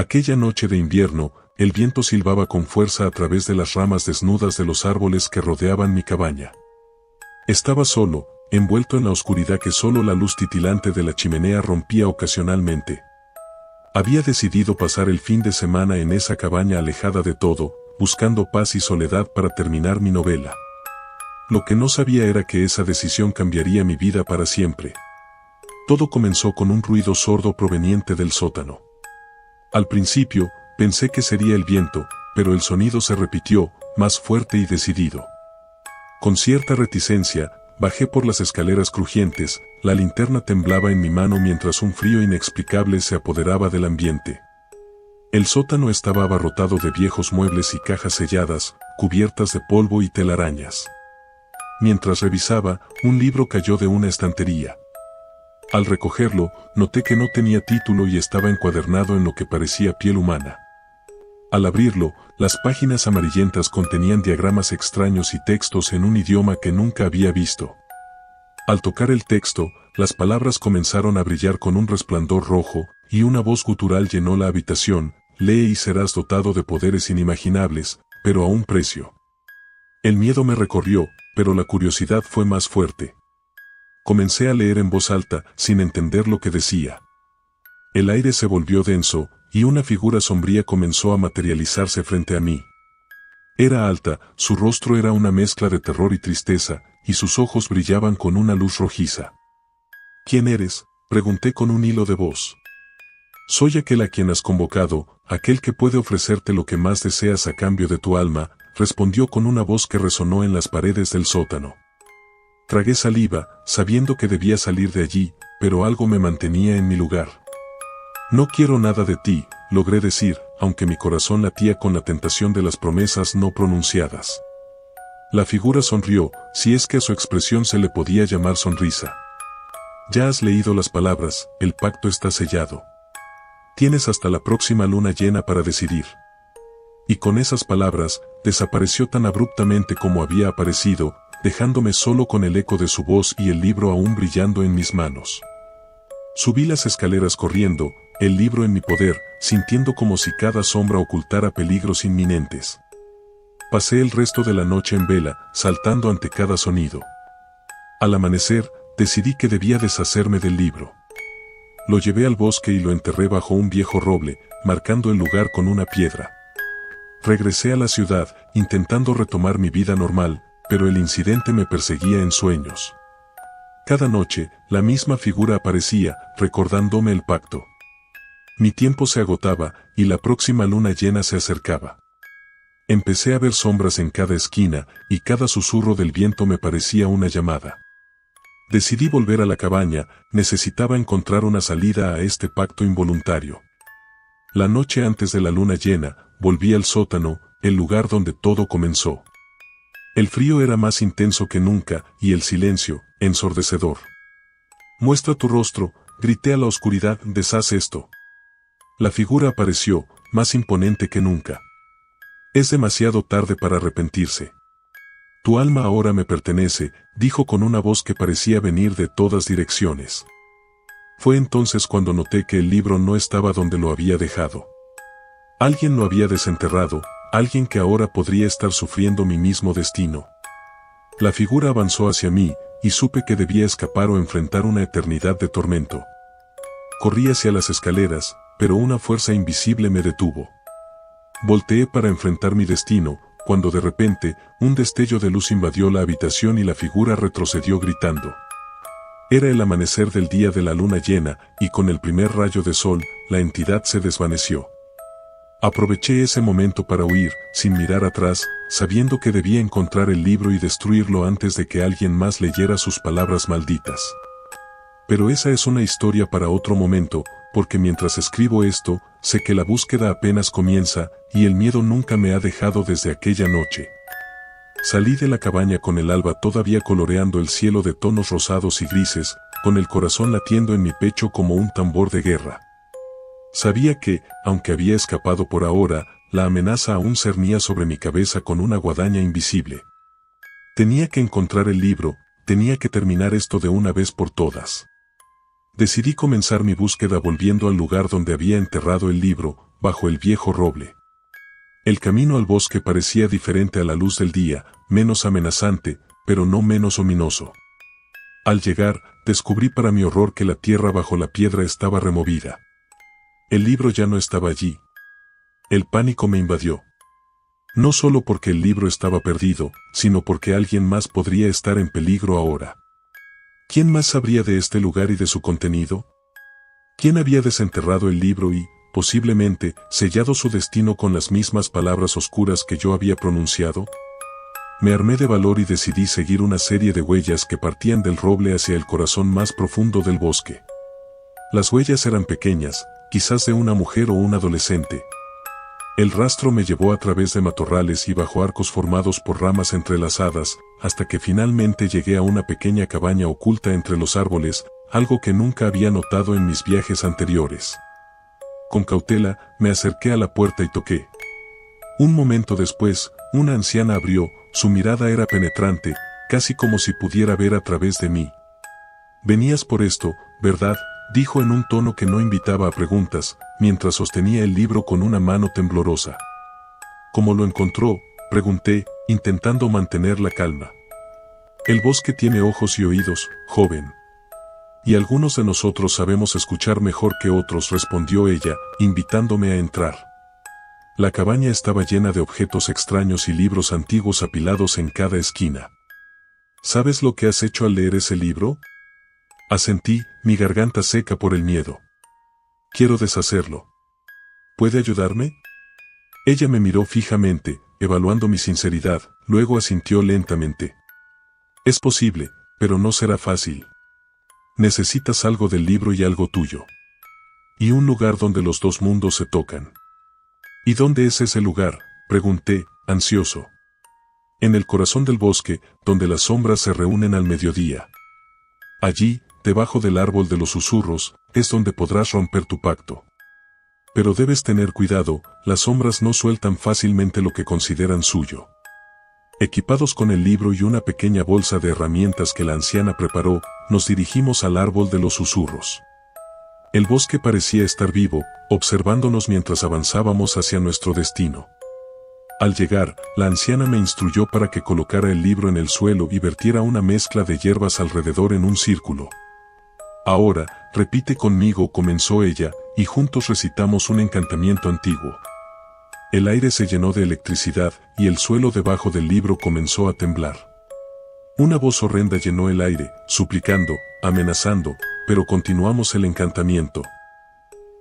Aquella noche de invierno, el viento silbaba con fuerza a través de las ramas desnudas de los árboles que rodeaban mi cabaña. Estaba solo, envuelto en la oscuridad que solo la luz titilante de la chimenea rompía ocasionalmente. Había decidido pasar el fin de semana en esa cabaña alejada de todo, buscando paz y soledad para terminar mi novela. Lo que no sabía era que esa decisión cambiaría mi vida para siempre. Todo comenzó con un ruido sordo proveniente del sótano. Al principio, pensé que sería el viento, pero el sonido se repitió, más fuerte y decidido. Con cierta reticencia, bajé por las escaleras crujientes, la linterna temblaba en mi mano mientras un frío inexplicable se apoderaba del ambiente. El sótano estaba abarrotado de viejos muebles y cajas selladas, cubiertas de polvo y telarañas. Mientras revisaba, un libro cayó de una estantería. Al recogerlo, noté que no tenía título y estaba encuadernado en lo que parecía piel humana. Al abrirlo, las páginas amarillentas contenían diagramas extraños y textos en un idioma que nunca había visto. Al tocar el texto, las palabras comenzaron a brillar con un resplandor rojo, y una voz gutural llenó la habitación: lee y serás dotado de poderes inimaginables, pero a un precio. El miedo me recorrió, pero la curiosidad fue más fuerte. Comencé a leer en voz alta, sin entender lo que decía. El aire se volvió denso, y una figura sombría comenzó a materializarse frente a mí. Era alta, su rostro era una mezcla de terror y tristeza, y sus ojos brillaban con una luz rojiza. ¿Quién eres?, pregunté con un hilo de voz. Soy aquel a quien has convocado, aquel que puede ofrecerte lo que más deseas a cambio de tu alma, respondió con una voz que resonó en las paredes del sótano. Tragué saliva, sabiendo que debía salir de allí, pero algo me mantenía en mi lugar. No quiero nada de ti, logré decir, aunque mi corazón latía con la tentación de las promesas no pronunciadas. La figura sonrió, si es que a su expresión se le podía llamar sonrisa. Ya has leído las palabras, el pacto está sellado. Tienes hasta la próxima luna llena para decidir. Y con esas palabras, desapareció tan abruptamente como había aparecido, dejándome solo con el eco de su voz y el libro aún brillando en mis manos. Subí las escaleras corriendo, el libro en mi poder, sintiendo como si cada sombra ocultara peligros inminentes. Pasé el resto de la noche en vela, saltando ante cada sonido. Al amanecer, decidí que debía deshacerme del libro. Lo llevé al bosque y lo enterré bajo un viejo roble, marcando el lugar con una piedra. Regresé a la ciudad, intentando retomar mi vida normal, pero el incidente me perseguía en sueños. Cada noche, la misma figura aparecía, recordándome el pacto. Mi tiempo se agotaba, y la próxima luna llena se acercaba. Empecé a ver sombras en cada esquina, y cada susurro del viento me parecía una llamada. Decidí volver a la cabaña, necesitaba encontrar una salida a este pacto involuntario. La noche antes de la luna llena, volví al sótano, el lugar donde todo comenzó. El frío era más intenso que nunca, y el silencio, ensordecedor. Muestra tu rostro, grité a la oscuridad, deshaz esto. La figura apareció, más imponente que nunca. Es demasiado tarde para arrepentirse. Tu alma ahora me pertenece, dijo con una voz que parecía venir de todas direcciones. Fue entonces cuando noté que el libro no estaba donde lo había dejado. Alguien lo había desenterrado, alguien que ahora podría estar sufriendo mi mismo destino. La figura avanzó hacia mí, y supe que debía escapar o enfrentar una eternidad de tormento. Corrí hacia las escaleras, pero una fuerza invisible me detuvo. Volteé para enfrentar mi destino, cuando de repente, un destello de luz invadió la habitación y la figura retrocedió gritando. Era el amanecer del día de la luna llena, y con el primer rayo de sol, la entidad se desvaneció. Aproveché ese momento para huir, sin mirar atrás, sabiendo que debía encontrar el libro y destruirlo antes de que alguien más leyera sus palabras malditas. Pero esa es una historia para otro momento, porque mientras escribo esto, sé que la búsqueda apenas comienza, y el miedo nunca me ha dejado desde aquella noche. Salí de la cabaña con el alba todavía coloreando el cielo de tonos rosados y grises, con el corazón latiendo en mi pecho como un tambor de guerra. Sabía que, aunque había escapado por ahora, la amenaza aún cernía sobre mi cabeza con una guadaña invisible. Tenía que encontrar el libro, tenía que terminar esto de una vez por todas. Decidí comenzar mi búsqueda volviendo al lugar donde había enterrado el libro, bajo el viejo roble. El camino al bosque parecía diferente a la luz del día, menos amenazante, pero no menos ominoso. Al llegar, descubrí para mi horror que la tierra bajo la piedra estaba removida. El libro ya no estaba allí. El pánico me invadió. No solo porque el libro estaba perdido, sino porque alguien más podría estar en peligro ahora. ¿Quién más sabría de este lugar y de su contenido? ¿Quién había desenterrado el libro y, posiblemente, sellado su destino con las mismas palabras oscuras que yo había pronunciado? Me armé de valor y decidí seguir una serie de huellas que partían del roble hacia el corazón más profundo del bosque. Las huellas eran pequeñas, quizás de una mujer o un adolescente. El rastro me llevó a través de matorrales y bajo arcos formados por ramas entrelazadas, hasta que finalmente llegué a una pequeña cabaña oculta entre los árboles, algo que nunca había notado en mis viajes anteriores. Con cautela, me acerqué a la puerta y toqué. Un momento después, una anciana abrió, su mirada era penetrante, casi como si pudiera ver a través de mí. «Venías por esto, ¿verdad?», dijo en un tono que no invitaba a preguntas, mientras sostenía el libro con una mano temblorosa. «¿Cómo lo encontró?», pregunté, intentando mantener la calma. «El bosque tiene ojos y oídos, joven. Y algunos de nosotros sabemos escuchar mejor que otros», respondió ella, invitándome a entrar. La cabaña estaba llena de objetos extraños y libros antiguos apilados en cada esquina. «¿Sabes lo que has hecho al leer ese libro?», asentí, mi garganta seca por el miedo. «Quiero deshacerlo. ¿Puede ayudarme?». Ella me miró fijamente, evaluando mi sinceridad, luego asintió lentamente. «Es posible, pero no será fácil. Necesitas algo del libro y algo tuyo. Y un lugar donde los dos mundos se tocan». «¿Y dónde es ese lugar?», pregunté, ansioso. «En el corazón del bosque, donde las sombras se reúnen al mediodía. Allí, debajo del árbol de los susurros, es donde podrás romper tu pacto. Pero debes tener cuidado, las sombras no sueltan fácilmente lo que consideran suyo». Equipados con el libro y una pequeña bolsa de herramientas que la anciana preparó, nos dirigimos al árbol de los susurros. El bosque parecía estar vivo, observándonos mientras avanzábamos hacia nuestro destino. Al llegar, la anciana me instruyó para que colocara el libro en el suelo y vertiera una mezcla de hierbas alrededor en un círculo. «Ahora, repite conmigo», comenzó ella, y juntos recitamos un encantamiento antiguo. El aire se llenó de electricidad, y el suelo debajo del libro comenzó a temblar. Una voz horrenda llenó el aire, suplicando, amenazando, pero continuamos el encantamiento.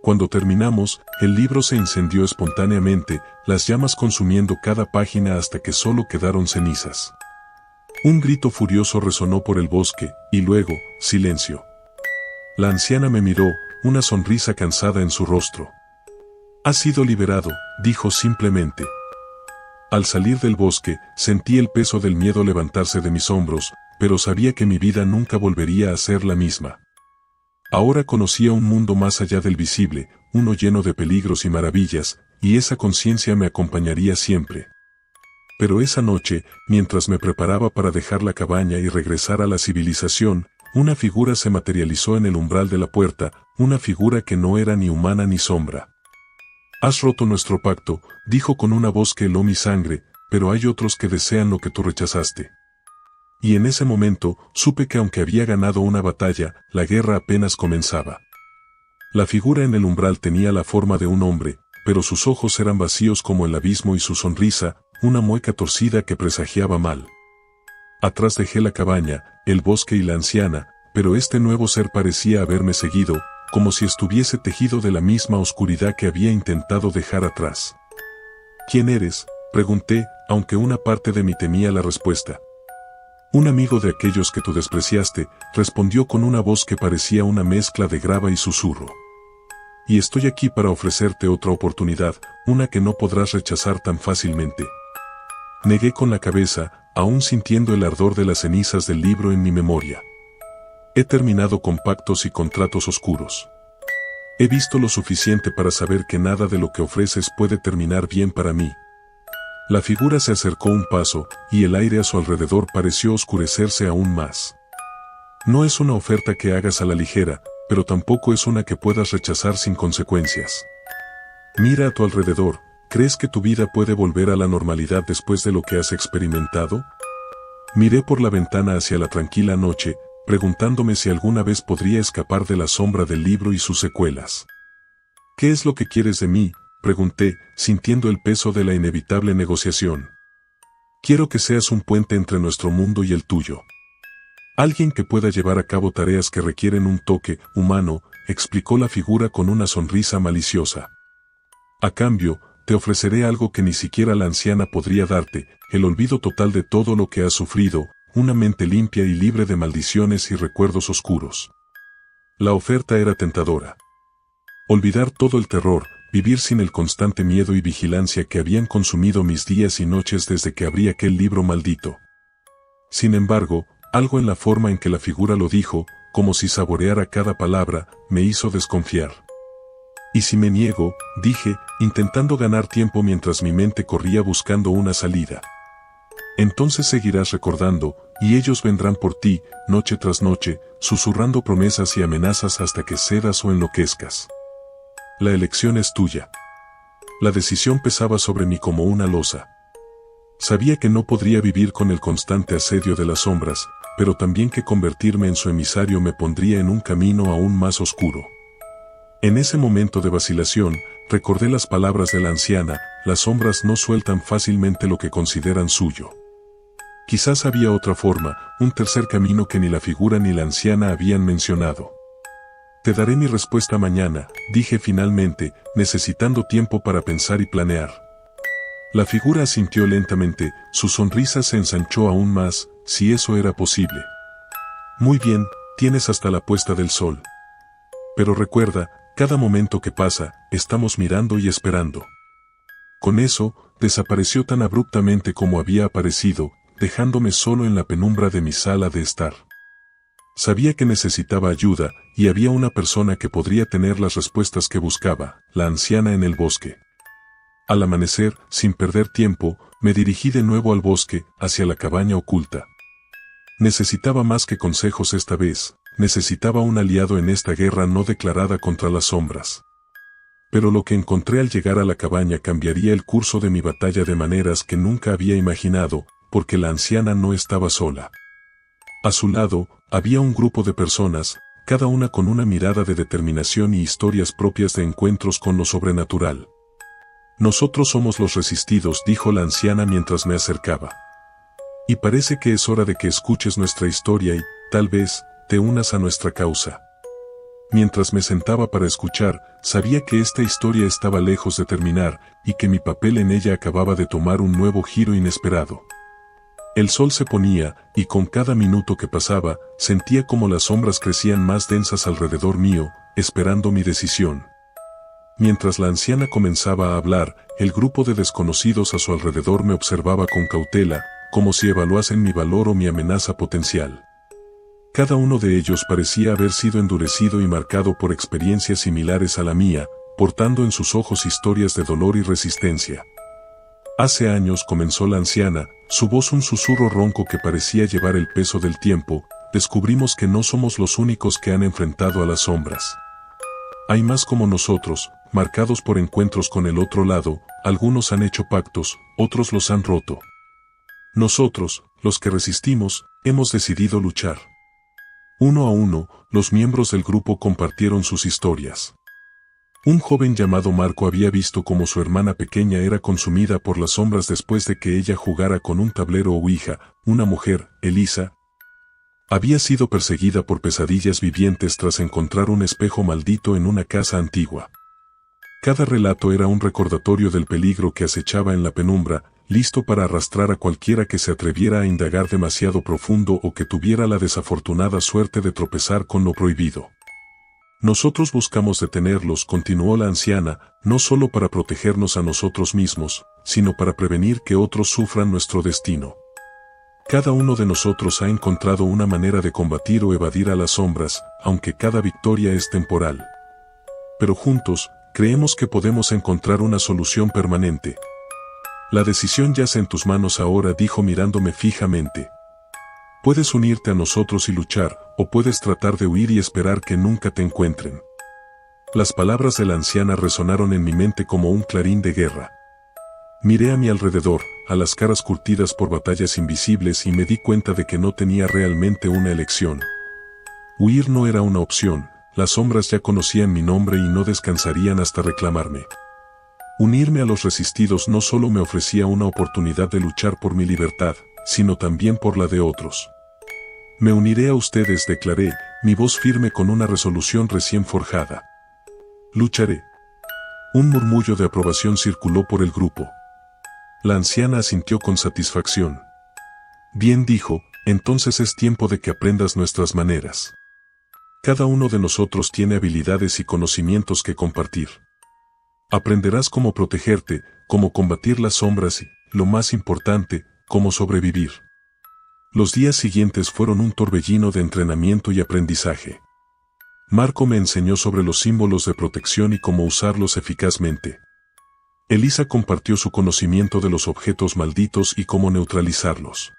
Cuando terminamos, el libro se incendió espontáneamente, las llamas consumiendo cada página hasta que solo quedaron cenizas. Un grito furioso resonó por el bosque, y luego, silencio. La anciana me miró, una sonrisa cansada en su rostro. «Has sido liberado», dijo simplemente. Al salir del bosque, sentí el peso del miedo levantarse de mis hombros, pero sabía que mi vida nunca volvería a ser la misma. Ahora conocía un mundo más allá del visible, uno lleno de peligros y maravillas, y esa conciencia me acompañaría siempre. Pero esa noche, mientras me preparaba para dejar la cabaña y regresar a la civilización, una figura se materializó en el umbral de la puerta, una figura que no era ni humana ni sombra. «Has roto nuestro pacto», dijo con una voz que heló mi sangre, «pero hay otros que desean lo que tú rechazaste». Y en ese momento, supe que aunque había ganado una batalla, la guerra apenas comenzaba. La figura en el umbral tenía la forma de un hombre, pero sus ojos eran vacíos como el abismo y su sonrisa, una mueca torcida que presagiaba mal. Atrás dejé la cabaña, el bosque y la anciana, pero este nuevo ser parecía haberme seguido, como si estuviese tejido de la misma oscuridad que había intentado dejar atrás. «¿Quién eres?», pregunté, aunque una parte de mí temía la respuesta. «Un amigo de aquellos que tú despreciaste», respondió con una voz que parecía una mezcla de grava y susurro. «Y estoy aquí para ofrecerte otra oportunidad, una que no podrás rechazar tan fácilmente». Negué con la cabeza, aún sintiendo el ardor de las cenizas del libro en mi memoria. «He terminado con pactos y contratos oscuros. He visto lo suficiente para saber que nada de lo que ofreces puede terminar bien para mí». La figura se acercó un paso, y el aire a su alrededor pareció oscurecerse aún más. «No es una oferta que hagas a la ligera, pero tampoco es una que puedas rechazar sin consecuencias. Mira a tu alrededor, ¿crees que tu vida puede volver a la normalidad después de lo que has experimentado? Miré por la ventana hacia la tranquila noche, preguntándome si alguna vez podría escapar de la sombra del libro y sus secuelas. ¿Qué es lo que quieres de mí?, pregunté, sintiendo el peso de la inevitable negociación. Quiero que seas un puente entre nuestro mundo y el tuyo. Alguien que pueda llevar a cabo tareas que requieren un toque humano, explicó la figura con una sonrisa maliciosa. A cambio, te ofreceré algo que ni siquiera la anciana podría darte, el olvido total de todo lo que has sufrido, una mente limpia y libre de maldiciones y recuerdos oscuros. La oferta era tentadora. Olvidar todo el terror, vivir sin el constante miedo y vigilancia que habían consumido mis días y noches desde que abrí aquel libro maldito. Sin embargo, algo en la forma en que la figura lo dijo, como si saboreara cada palabra, me hizo desconfiar. ¿Y si me niego?, dije, intentando ganar tiempo mientras mi mente corría buscando una salida. Entonces seguirás recordando, y ellos vendrán por ti, noche tras noche, susurrando promesas y amenazas hasta que cedas o enloquezcas. La elección es tuya. La decisión pesaba sobre mí como una losa. Sabía que no podría vivir con el constante asedio de las sombras, pero también que convertirme en su emisario me pondría en un camino aún más oscuro. En ese momento de vacilación, recordé las palabras de la anciana: las sombras no sueltan fácilmente lo que consideran suyo. Quizás había otra forma, un tercer camino que ni la figura ni la anciana habían mencionado. Te daré mi respuesta mañana, dije finalmente, necesitando tiempo para pensar y planear. La figura asintió lentamente, su sonrisa se ensanchó aún más, si eso era posible. Muy bien, tienes hasta la puesta del sol. Pero recuerda, cada momento que pasa, estamos mirando y esperando. Con eso, desapareció tan abruptamente como había aparecido, dejándome solo en la penumbra de mi sala de estar. Sabía que necesitaba ayuda, y había una persona que podría tener las respuestas que buscaba, la anciana en el bosque. Al amanecer, sin perder tiempo, me dirigí de nuevo al bosque, hacia la cabaña oculta. Necesitaba más que consejos esta vez, necesitaba un aliado en esta guerra no declarada contra las sombras. Pero lo que encontré al llegar a la cabaña cambiaría el curso de mi batalla de maneras que nunca había imaginado, porque la anciana no estaba sola. A su lado, había un grupo de personas, cada una con una mirada de determinación y historias propias de encuentros con lo sobrenatural. Nosotros somos los resistidos, dijo la anciana mientras me acercaba. Y parece que es hora de que escuches nuestra historia y, tal vez, te unas a nuestra causa. Mientras me sentaba para escuchar, sabía que esta historia estaba lejos de terminar, y que mi papel en ella acababa de tomar un nuevo giro inesperado. El sol se ponía, y con cada minuto que pasaba, sentía como las sombras crecían más densas alrededor mío, esperando mi decisión. Mientras la anciana comenzaba a hablar, el grupo de desconocidos a su alrededor me observaba con cautela, como si evaluasen mi valor o mi amenaza potencial. Cada uno de ellos parecía haber sido endurecido y marcado por experiencias similares a la mía, portando en sus ojos historias de dolor y resistencia. Hace años, comenzó la anciana, su voz un susurro ronco que parecía llevar el peso del tiempo, descubrimos que no somos los únicos que han enfrentado a las sombras. Hay más como nosotros, marcados por encuentros con el otro lado, algunos han hecho pactos, otros los han roto. Nosotros, los que resistimos, hemos decidido luchar. Uno a uno, los miembros del grupo compartieron sus historias. Un joven llamado Marco había visto cómo su hermana pequeña era consumida por las sombras después de que ella jugara con un tablero ouija. Una mujer, Elisa, había sido perseguida por pesadillas vivientes tras encontrar un espejo maldito en una casa antigua. Cada relato era un recordatorio del peligro que acechaba en la penumbra, listo para arrastrar a cualquiera que se atreviera a indagar demasiado profundo o que tuviera la desafortunada suerte de tropezar con lo prohibido. Nosotros buscamos detenerlos, continuó la anciana, no solo para protegernos a nosotros mismos, sino para prevenir que otros sufran nuestro destino. Cada uno de nosotros ha encontrado una manera de combatir o evadir a las sombras, aunque cada victoria es temporal. Pero juntos, creemos que podemos encontrar una solución permanente. La decisión yace en tus manos ahora, dijo mirándome fijamente. Puedes unirte a nosotros y luchar, o puedes tratar de huir y esperar que nunca te encuentren. Las palabras de la anciana resonaron en mi mente como un clarín de guerra. Miré a mi alrededor, a las caras curtidas por batallas invisibles y me di cuenta de que no tenía realmente una elección. Huir no era una opción, las sombras ya conocían mi nombre y no descansarían hasta reclamarme. Unirme a los resistidos no solo me ofrecía una oportunidad de luchar por mi libertad, sino también por la de otros. Me uniré a ustedes, declaré, mi voz firme con una resolución recién forjada. Lucharé. Un murmullo de aprobación circuló por el grupo. La anciana asintió con satisfacción. Bien, dijo, entonces es tiempo de que aprendas nuestras maneras. Cada uno de nosotros tiene habilidades y conocimientos que compartir. Aprenderás cómo protegerte, cómo combatir las sombras y, lo más importante, cómo sobrevivir. Los días siguientes fueron un torbellino de entrenamiento y aprendizaje. Marco me enseñó sobre los símbolos de protección y cómo usarlos eficazmente. Elisa compartió su conocimiento de los objetos malditos y cómo neutralizarlos.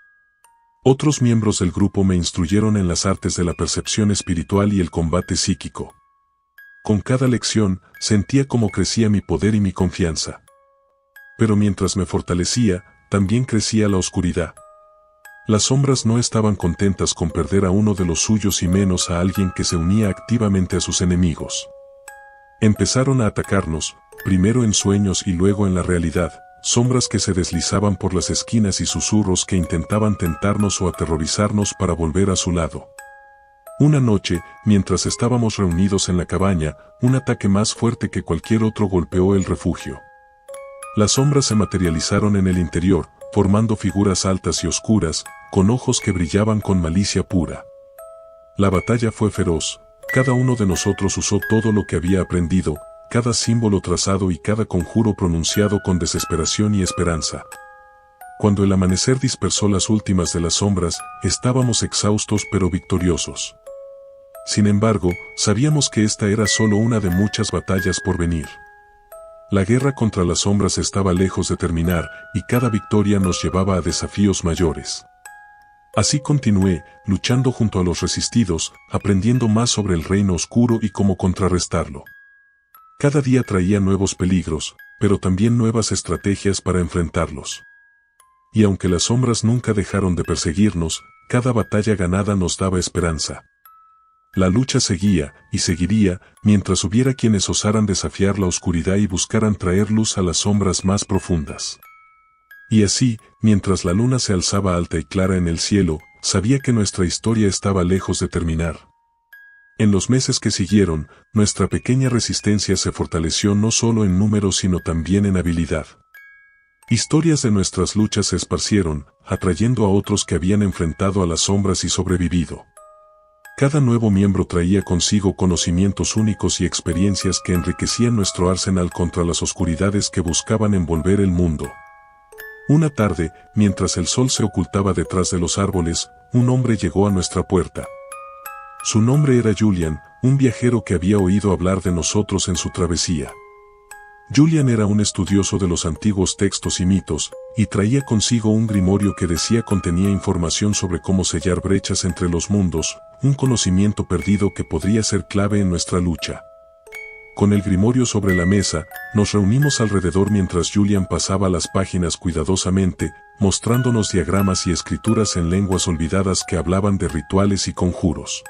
Otros miembros del grupo me instruyeron en las artes de la percepción espiritual y el combate psíquico. Con cada lección, sentía cómo crecía mi poder y mi confianza. Pero mientras me fortalecía, también crecía la oscuridad. Las sombras no estaban contentas con perder a uno de los suyos y menos a alguien que se unía activamente a sus enemigos. Empezaron a atacarnos, primero en sueños y luego en la realidad, sombras que se deslizaban por las esquinas y susurros que intentaban tentarnos o aterrorizarnos para volver a su lado. Una noche, mientras estábamos reunidos en la cabaña, un ataque más fuerte que cualquier otro golpeó el refugio. Las sombras se materializaron en el interior, formando figuras altas y oscuras, con ojos que brillaban con malicia pura. La batalla fue feroz, cada uno de nosotros usó todo lo que había aprendido, cada símbolo trazado y cada conjuro pronunciado con desesperación y esperanza. Cuando el amanecer dispersó las últimas de las sombras, estábamos exhaustos pero victoriosos. Sin embargo, sabíamos que esta era solo una de muchas batallas por venir. La guerra contra las sombras estaba lejos de terminar, y cada victoria nos llevaba a desafíos mayores. Así continué, luchando junto a los resistidos, aprendiendo más sobre el reino oscuro y cómo contrarrestarlo. Cada día traía nuevos peligros, pero también nuevas estrategias para enfrentarlos. Y aunque las sombras nunca dejaron de perseguirnos, cada batalla ganada nos daba esperanza. La lucha seguía, y seguiría, mientras hubiera quienes osaran desafiar la oscuridad y buscaran traer luz a las sombras más profundas. Y así, mientras la luna se alzaba alta y clara en el cielo, sabía que nuestra historia estaba lejos de terminar. En los meses que siguieron, nuestra pequeña resistencia se fortaleció no solo en número sino también en habilidad. Historias de nuestras luchas se esparcieron, atrayendo a otros que habían enfrentado a las sombras y sobrevivido. Cada nuevo miembro traía consigo conocimientos únicos y experiencias que enriquecían nuestro arsenal contra las oscuridades que buscaban envolver el mundo. Una tarde, mientras el sol se ocultaba detrás de los árboles, un hombre llegó a nuestra puerta. Su nombre era Julian, un viajero que había oído hablar de nosotros en su travesía. Julian era un estudioso de los antiguos textos y mitos, y traía consigo un grimorio que decía contenía información sobre cómo sellar brechas entre los mundos, un conocimiento perdido que podría ser clave en nuestra lucha. Con el grimorio sobre la mesa, nos reunimos alrededor mientras Julian pasaba las páginas cuidadosamente, mostrándonos diagramas y escrituras en lenguas olvidadas que hablaban de rituales y conjuros.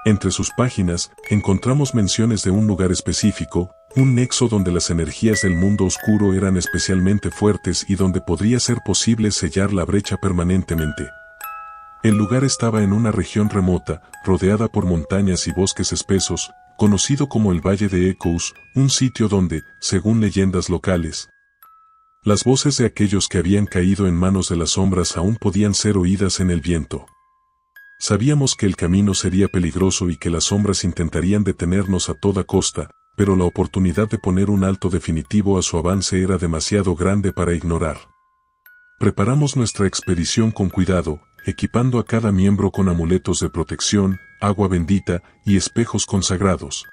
Entre sus páginas, encontramos menciones de un lugar específico, un nexo donde las energías del mundo oscuro eran especialmente fuertes y donde podría ser posible sellar la brecha permanentemente. El lugar estaba en una región remota, rodeada por montañas y bosques espesos, conocido como el Valle de Echoes, un sitio donde, según leyendas locales, las voces de aquellos que habían caído en manos de las sombras aún podían ser oídas en el viento. Sabíamos que el camino sería peligroso y que las sombras intentarían detenernos a toda costa, pero la oportunidad de poner un alto definitivo a su avance era demasiado grande para ignorar. Preparamos nuestra expedición con cuidado, equipando a cada miembro con amuletos de protección, agua bendita y espejos consagrados.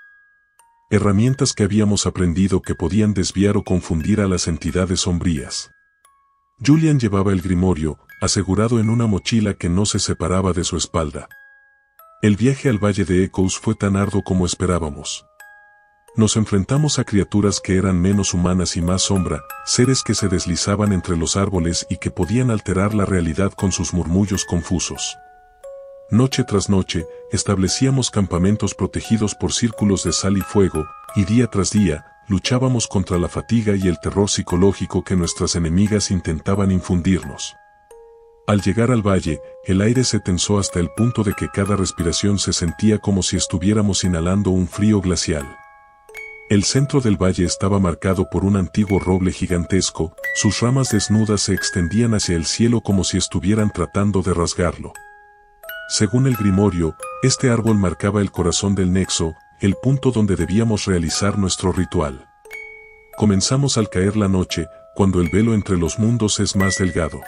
Herramientas que habíamos aprendido que podían desviar o confundir a las entidades sombrías. Julian llevaba el grimorio, asegurado en una mochila que no se separaba de su espalda. El viaje al Valle de Echoes fue tan arduo como esperábamos. Nos enfrentamos a criaturas que eran menos humanas y más sombra, seres que se deslizaban entre los árboles y que podían alterar la realidad con sus murmullos confusos. Noche tras noche, establecíamos campamentos protegidos por círculos de sal y fuego, y día tras día, luchábamos contra la fatiga y el terror psicológico que nuestras enemigas intentaban infundirnos. Al llegar al valle, el aire se tensó hasta el punto de que cada respiración se sentía como si estuviéramos inhalando un frío glacial. El centro del valle estaba marcado por un antiguo roble gigantesco, sus ramas desnudas se extendían hacia el cielo como si estuvieran tratando de rasgarlo. Según el grimorio, este árbol marcaba el corazón del nexo, el punto donde debíamos realizar nuestro ritual. Comenzamos al caer la noche, cuando el velo entre los mundos es más delgado.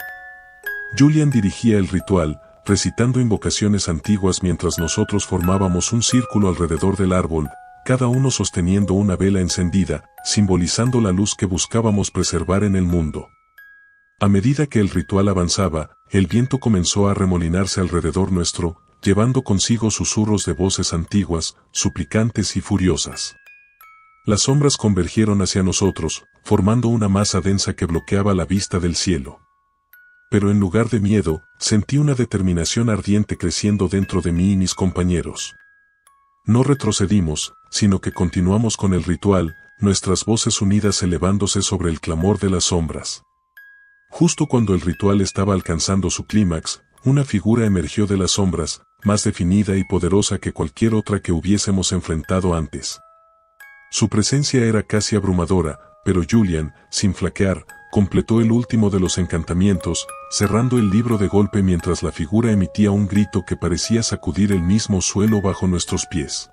Julian dirigía el ritual, recitando invocaciones antiguas mientras nosotros formábamos un círculo alrededor del árbol, cada uno sosteniendo una vela encendida, simbolizando la luz que buscábamos preservar en el mundo. A medida que el ritual avanzaba, el viento comenzó a arremolinarse alrededor nuestro, llevando consigo susurros de voces antiguas, suplicantes y furiosas. Las sombras convergieron hacia nosotros, formando una masa densa que bloqueaba la vista del cielo. Pero en lugar de miedo, sentí una determinación ardiente creciendo dentro de mí y mis compañeros. No retrocedimos, sino que continuamos con el ritual, nuestras voces unidas elevándose sobre el clamor de las sombras. Justo cuando el ritual estaba alcanzando su clímax, una figura emergió de las sombras, más definida y poderosa que cualquier otra que hubiésemos enfrentado antes. Su presencia era casi abrumadora, pero Julian, sin flaquear, completó el último de los encantamientos, cerrando el libro de golpe mientras la figura emitía un grito que parecía sacudir el mismo suelo bajo nuestros pies.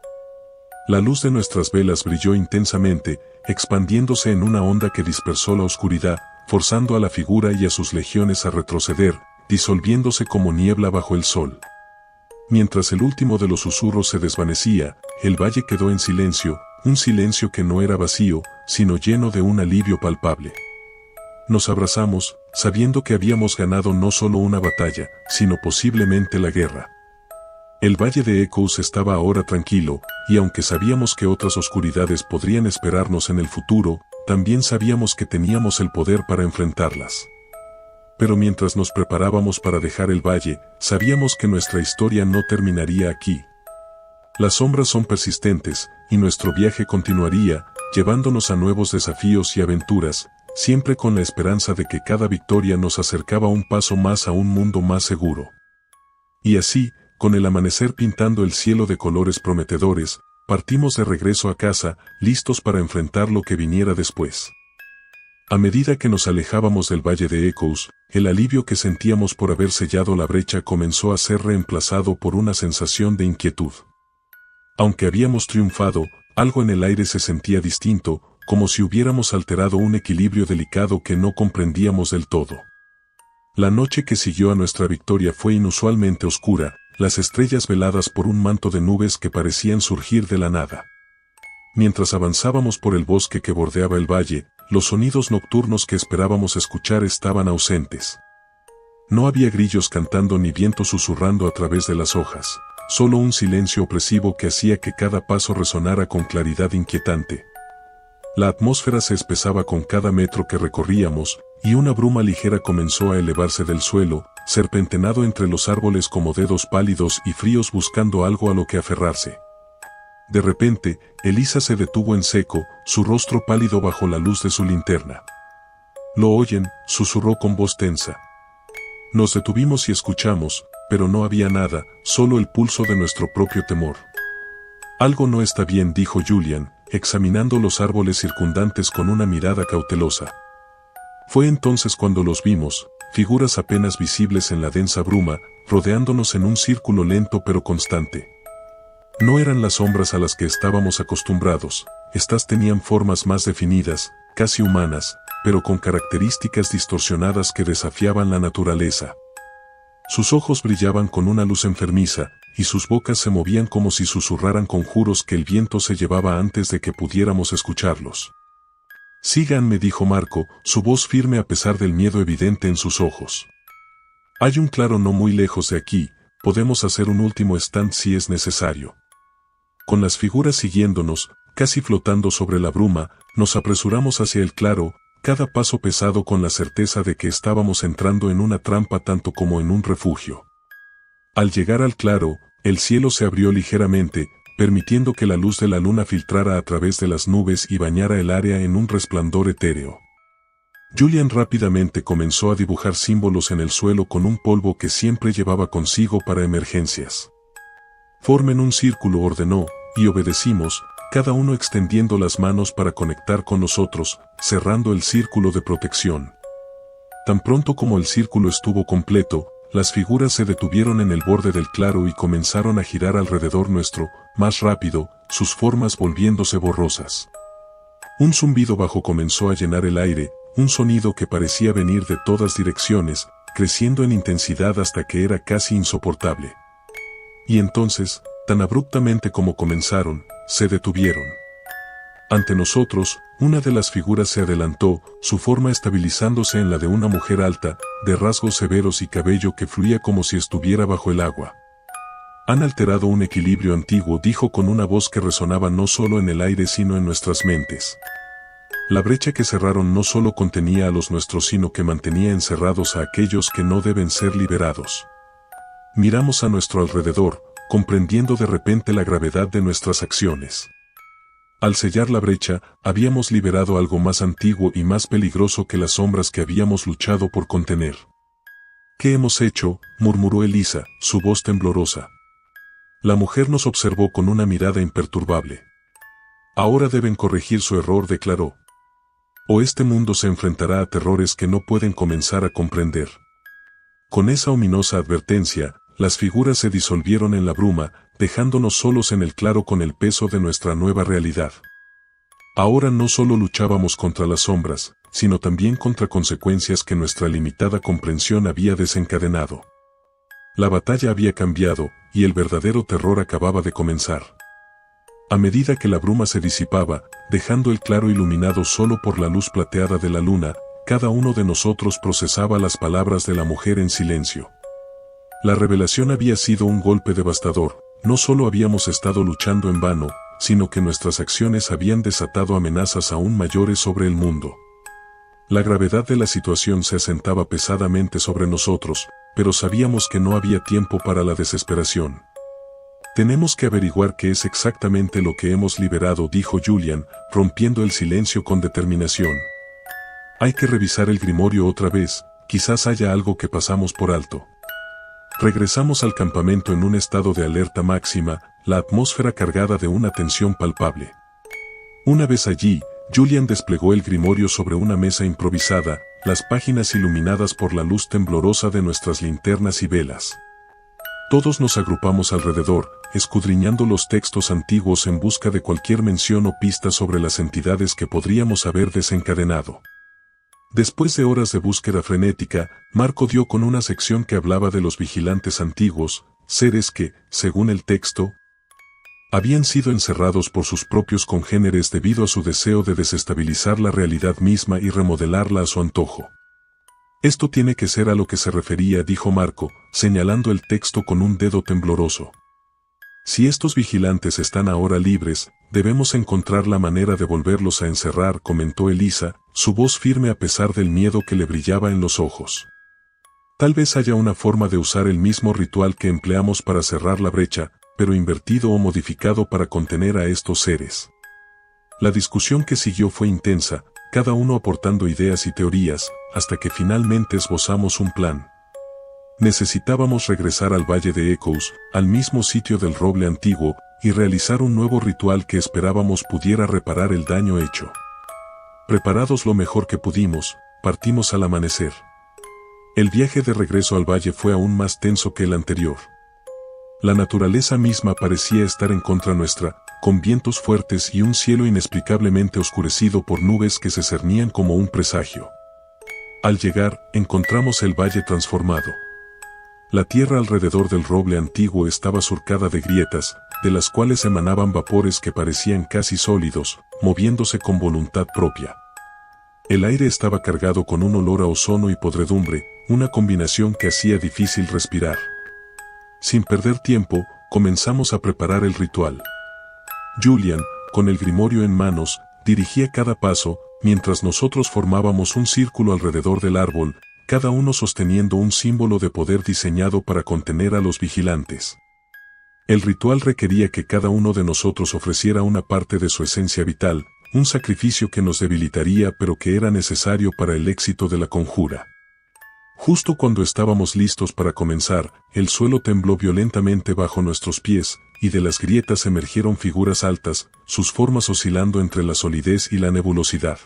La luz de nuestras velas brilló intensamente, expandiéndose en una onda que dispersó la oscuridad, forzando a la figura y a sus legiones a retroceder, disolviéndose como niebla bajo el sol. Mientras el último de los susurros se desvanecía, el valle quedó en silencio, un silencio que no era vacío, sino lleno de un alivio palpable. Nos abrazamos, sabiendo que habíamos ganado no solo una batalla, sino posiblemente la guerra. El valle de Echoes estaba ahora tranquilo, y aunque sabíamos que otras oscuridades podrían esperarnos en el futuro, también sabíamos que teníamos el poder para enfrentarlas. Pero mientras nos preparábamos para dejar el valle, sabíamos que nuestra historia no terminaría aquí. Las sombras son persistentes, y nuestro viaje continuaría, llevándonos a nuevos desafíos y aventuras, siempre con la esperanza de que cada victoria nos acercaba un paso más a un mundo más seguro. Y así, con el amanecer pintando el cielo de colores prometedores, partimos de regreso a casa, listos para enfrentar lo que viniera después. A medida que nos alejábamos del Valle de Echoes, el alivio que sentíamos por haber sellado la brecha comenzó a ser reemplazado por una sensación de inquietud. Aunque habíamos triunfado, algo en el aire se sentía distinto, como si hubiéramos alterado un equilibrio delicado que no comprendíamos del todo. La noche que siguió a nuestra victoria fue inusualmente oscura, las estrellas veladas por un manto de nubes que parecían surgir de la nada. Mientras avanzábamos por el bosque que bordeaba el valle, los sonidos nocturnos que esperábamos escuchar estaban ausentes. No había grillos cantando ni viento susurrando a través de las hojas, solo un silencio opresivo que hacía que cada paso resonara con claridad inquietante. La atmósfera se espesaba con cada metro que recorríamos, y una bruma ligera comenzó a elevarse del suelo, serpenteando entre los árboles como dedos pálidos y fríos buscando algo a lo que aferrarse. De repente, Elisa se detuvo en seco, su rostro pálido bajo la luz de su linterna. «¿Lo oyen?», susurró con voz tensa. Nos detuvimos y escuchamos, pero no había nada, solo el pulso de nuestro propio temor. «Algo no está bien», dijo Julian, examinando los árboles circundantes con una mirada cautelosa. Fue entonces cuando los vimos, figuras apenas visibles en la densa bruma, rodeándonos en un círculo lento pero constante. No eran las sombras a las que estábamos acostumbrados, estas tenían formas más definidas, casi humanas, pero con características distorsionadas que desafiaban la naturaleza. Sus ojos brillaban con una luz enfermiza, y sus bocas se movían como si susurraran conjuros que el viento se llevaba antes de que pudiéramos escucharlos. «Síganme», dijo Marco, su voz firme a pesar del miedo evidente en sus ojos. «Hay un claro no muy lejos de aquí, podemos hacer un último stand si es necesario». Con las figuras siguiéndonos, casi flotando sobre la bruma, nos apresuramos hacia el claro, cada paso pesado con la certeza de que estábamos entrando en una trampa tanto como en un refugio. Al llegar al claro, el cielo se abrió ligeramente, permitiendo que la luz de la luna filtrara a través de las nubes y bañara el área en un resplandor etéreo. Julian rápidamente comenzó a dibujar símbolos en el suelo con un polvo que siempre llevaba consigo para emergencias. Formen un círculo, ordenó, y obedecimos, cada uno extendiendo las manos para conectar con nosotros, cerrando el círculo de protección. Tan pronto como el círculo estuvo completo, las figuras se detuvieron en el borde del claro y comenzaron a girar alrededor nuestro, más rápido, sus formas volviéndose borrosas. Un zumbido bajo comenzó a llenar el aire, un sonido que parecía venir de todas direcciones, creciendo en intensidad hasta que era casi insoportable. Y entonces, tan abruptamente como comenzaron, se detuvieron. Ante nosotros, una de las figuras se adelantó, su forma estabilizándose en la de una mujer alta, de rasgos severos y cabello que fluía como si estuviera bajo el agua. Han alterado un equilibrio antiguo, dijo con una voz que resonaba no solo en el aire sino en nuestras mentes. La brecha que cerraron no solo contenía a los nuestros sino que mantenía encerrados a aquellos que no deben ser liberados. Miramos a nuestro alrededor, comprendiendo de repente la gravedad de nuestras acciones. Al sellar la brecha, habíamos liberado algo más antiguo y más peligroso que las sombras que habíamos luchado por contener. ¿Qué hemos hecho?, murmuró Elisa, su voz temblorosa. La mujer nos observó con una mirada imperturbable. Ahora deben corregir su error, declaró. O este mundo se enfrentará a terrores que no pueden comenzar a comprender. Con esa ominosa advertencia, las figuras se disolvieron en la bruma, dejándonos solos en el claro con el peso de nuestra nueva realidad. Ahora no solo luchábamos contra las sombras, sino también contra consecuencias que nuestra limitada comprensión había desencadenado. La batalla había cambiado, y el verdadero terror acababa de comenzar. A medida que la bruma se disipaba, dejando el claro iluminado solo por la luz plateada de la luna, cada uno de nosotros procesaba las palabras de la mujer en silencio. La revelación había sido un golpe devastador, no solo habíamos estado luchando en vano, sino que nuestras acciones habían desatado amenazas aún mayores sobre el mundo. La gravedad de la situación se asentaba pesadamente sobre nosotros, pero sabíamos que no había tiempo para la desesperación. Tenemos que averiguar qué es exactamente lo que hemos liberado, dijo Julian, rompiendo el silencio con determinación. Hay que revisar el grimorio otra vez, quizás haya algo que pasamos por alto. Regresamos al campamento en un estado de alerta máxima, la atmósfera cargada de una tensión palpable. Una vez allí, Julian desplegó el grimorio sobre una mesa improvisada, las páginas iluminadas por la luz temblorosa de nuestras linternas y velas. Todos nos agrupamos alrededor, escudriñando los textos antiguos en busca de cualquier mención o pista sobre las entidades que podríamos haber desencadenado. Después de horas de búsqueda frenética, Marco dio con una sección que hablaba de los vigilantes antiguos, seres que, según el texto, habían sido encerrados por sus propios congéneres debido a su deseo de desestabilizar la realidad misma y remodelarla a su antojo. Esto tiene que ser a lo que se refería, dijo Marco, señalando el texto con un dedo tembloroso. Si estos vigilantes están ahora libres, debemos encontrar la manera de volverlos a encerrar, comentó Elisa, su voz firme a pesar del miedo que le brillaba en los ojos. Tal vez haya una forma de usar el mismo ritual que empleamos para cerrar la brecha, pero invertido o modificado para contener a estos seres. La discusión que siguió fue intensa, cada uno aportando ideas y teorías, hasta que finalmente esbozamos un plan. Necesitábamos regresar al Valle de Echoes, al mismo sitio del roble antiguo, y realizar un nuevo ritual que esperábamos pudiera reparar el daño hecho. Preparados lo mejor que pudimos, partimos al amanecer. El viaje de regreso al valle fue aún más tenso que el anterior. La naturaleza misma parecía estar en contra nuestra, con vientos fuertes y un cielo inexplicablemente oscurecido por nubes que se cernían como un presagio. Al llegar, encontramos el valle transformado. La tierra alrededor del roble antiguo estaba surcada de grietas, de las cuales emanaban vapores que parecían casi sólidos, moviéndose con voluntad propia. El aire estaba cargado con un olor a ozono y podredumbre, una combinación que hacía difícil respirar. Sin perder tiempo, comenzamos a preparar el ritual. Julian, con el grimorio en manos, dirigía cada paso, mientras nosotros formábamos un círculo alrededor del árbol, cada uno sosteniendo un símbolo de poder diseñado para contener a los vigilantes. El ritual requería que cada uno de nosotros ofreciera una parte de su esencia vital, un sacrificio que nos debilitaría pero que era necesario para el éxito de la conjura. Justo cuando estábamos listos para comenzar, el suelo tembló violentamente bajo nuestros pies, y de las grietas emergieron figuras altas, sus formas oscilando entre la solidez y la nebulosidad.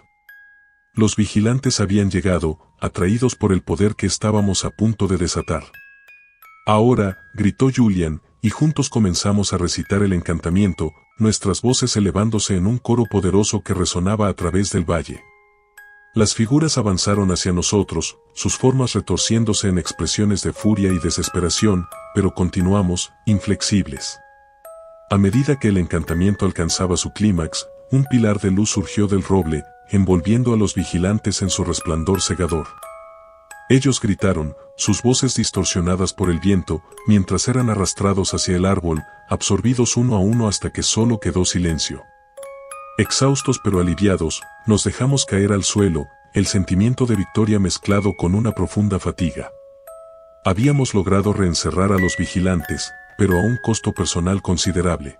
Los vigilantes habían llegado, atraídos por el poder que estábamos a punto de desatar. Ahora, gritó Julian, y juntos comenzamos a recitar el encantamiento, nuestras voces elevándose en un coro poderoso que resonaba a través del valle. Las figuras avanzaron hacia nosotros, sus formas retorciéndose en expresiones de furia y desesperación, pero continuamos, inflexibles. A medida que el encantamiento alcanzaba su clímax, un pilar de luz surgió del roble, envolviendo a los vigilantes en su resplandor cegador. Ellos gritaron, sus voces distorsionadas por el viento, mientras eran arrastrados hacia el árbol, absorbidos uno a uno hasta que solo quedó silencio. Exhaustos pero aliviados, nos dejamos caer al suelo, el sentimiento de victoria mezclado con una profunda fatiga. Habíamos logrado reencerrar a los vigilantes, pero a un costo personal considerable.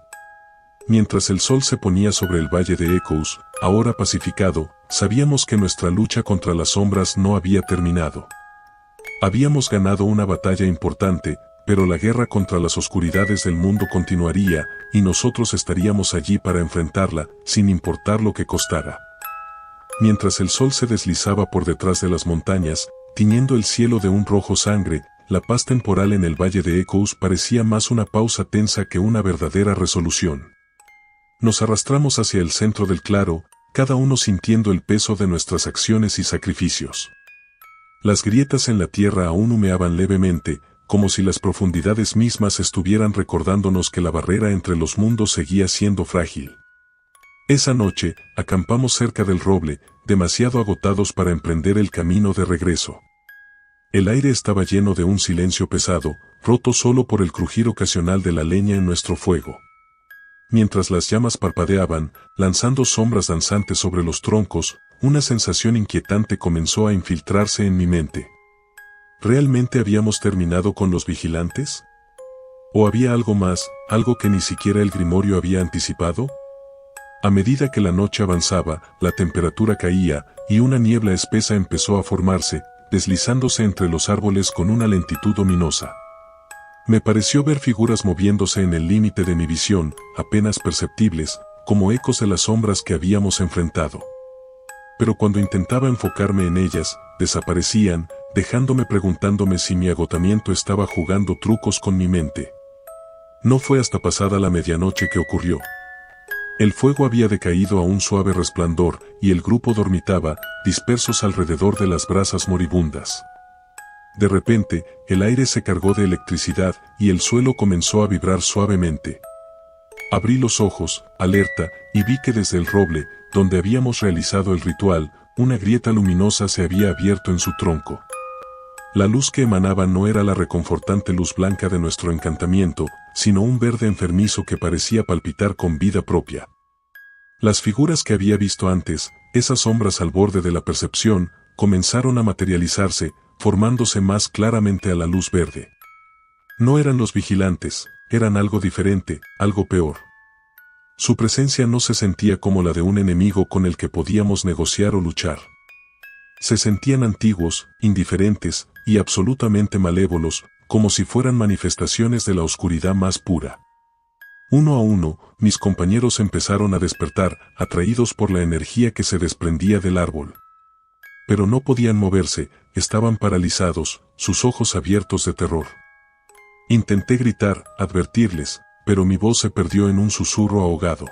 Mientras el sol se ponía sobre el valle de Echoes, ahora pacificado, sabíamos que nuestra lucha contra las sombras no había terminado. Habíamos ganado una batalla importante, pero la guerra contra las oscuridades del mundo continuaría, y nosotros estaríamos allí para enfrentarla, sin importar lo que costara. Mientras el sol se deslizaba por detrás de las montañas, tiñendo el cielo de un rojo sangre, la paz temporal en el valle de Echoes parecía más una pausa tensa que una verdadera resolución. Nos arrastramos hacia el centro del claro, cada uno sintiendo el peso de nuestras acciones y sacrificios. Las grietas en la tierra aún humeaban levemente, como si las profundidades mismas estuvieran recordándonos que la barrera entre los mundos seguía siendo frágil. Esa noche, acampamos cerca del roble, demasiado agotados para emprender el camino de regreso. El aire estaba lleno de un silencio pesado, roto solo por el crujir ocasional de la leña en nuestro fuego. Mientras las llamas parpadeaban, lanzando sombras danzantes sobre los troncos, una sensación inquietante comenzó a infiltrarse en mi mente. ¿Realmente habíamos terminado con los vigilantes? ¿O había algo más, algo que ni siquiera el grimorio había anticipado? A medida que la noche avanzaba, la temperatura caía, y una niebla espesa empezó a formarse, deslizándose entre los árboles con una lentitud ominosa. Me pareció ver figuras moviéndose en el límite de mi visión, apenas perceptibles, como ecos de las sombras que habíamos enfrentado. Pero cuando intentaba enfocarme en ellas, desaparecían, dejándome preguntándome si mi agotamiento estaba jugando trucos con mi mente. No fue hasta pasada la medianoche que ocurrió. El fuego había decaído a un suave resplandor, y el grupo dormitaba, dispersos alrededor de las brasas moribundas. De repente, el aire se cargó de electricidad, y el suelo comenzó a vibrar suavemente. Abrí los ojos, alerta, y vi que desde el roble, donde habíamos realizado el ritual, una grieta luminosa se había abierto en su tronco. La luz que emanaba no era la reconfortante luz blanca de nuestro encantamiento, sino un verde enfermizo que parecía palpitar con vida propia. Las figuras que había visto antes, esas sombras al borde de la percepción, comenzaron a materializarse, formándose más claramente a la luz verde. No eran los vigilantes, eran algo diferente, algo peor. Su presencia no se sentía como la de un enemigo con el que podíamos negociar o luchar. Se sentían antiguos, indiferentes, y absolutamente malévolos, como si fueran manifestaciones de la oscuridad más pura. Uno a uno, mis compañeros empezaron a despertar, atraídos por la energía que se desprendía del árbol. Pero no podían moverse, estaban paralizados, sus ojos abiertos de terror. Intenté gritar, advertirles, pero mi voz se perdió en un susurro ahogado.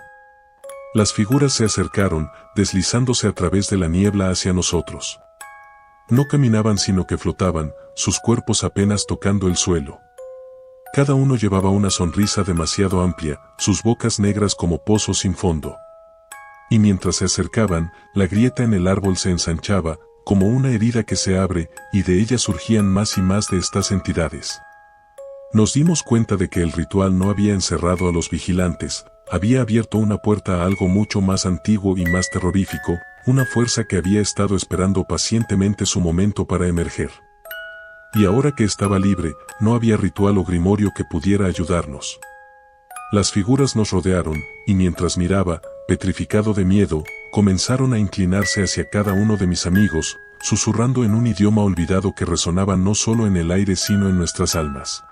Las figuras se acercaron, deslizándose a través de la niebla hacia nosotros. No caminaban sino que flotaban, sus cuerpos apenas tocando el suelo. Cada uno llevaba una sonrisa demasiado amplia, sus bocas negras como pozos sin fondo. Y mientras se acercaban, la grieta en el árbol se ensanchaba, como una herida que se abre, y de ella surgían más y más de estas entidades. Nos dimos cuenta de que el ritual no había encerrado a los vigilantes, había abierto una puerta a algo mucho más antiguo y más terrorífico, una fuerza que había estado esperando pacientemente su momento para emerger. Y ahora que estaba libre, no había ritual o grimorio que pudiera ayudarnos. Las figuras nos rodearon, y mientras miraba, petrificado de miedo, comenzaron a inclinarse hacia cada uno de mis amigos, susurrando en un idioma olvidado que resonaba no solo en el aire sino en nuestras almas.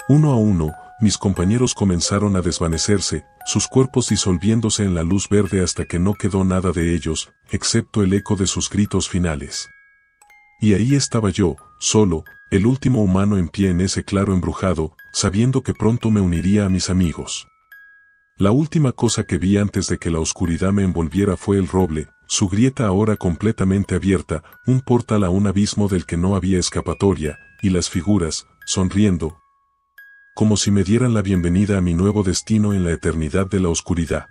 Uno a uno, mis compañeros comenzaron a desvanecerse, sus cuerpos disolviéndose en la luz verde hasta que no quedó nada de ellos, excepto el eco de sus gritos finales. Y ahí estaba yo, solo, el último humano en pie en ese claro embrujado, sabiendo que pronto me uniría a mis amigos. La última cosa que vi antes de que la oscuridad me envolviera fue el roble, su grieta ahora completamente abierta, un portal a un abismo del que no había escapatoria, y las figuras, sonriendo, como si me dieran la bienvenida a mi nuevo destino en la eternidad de la oscuridad.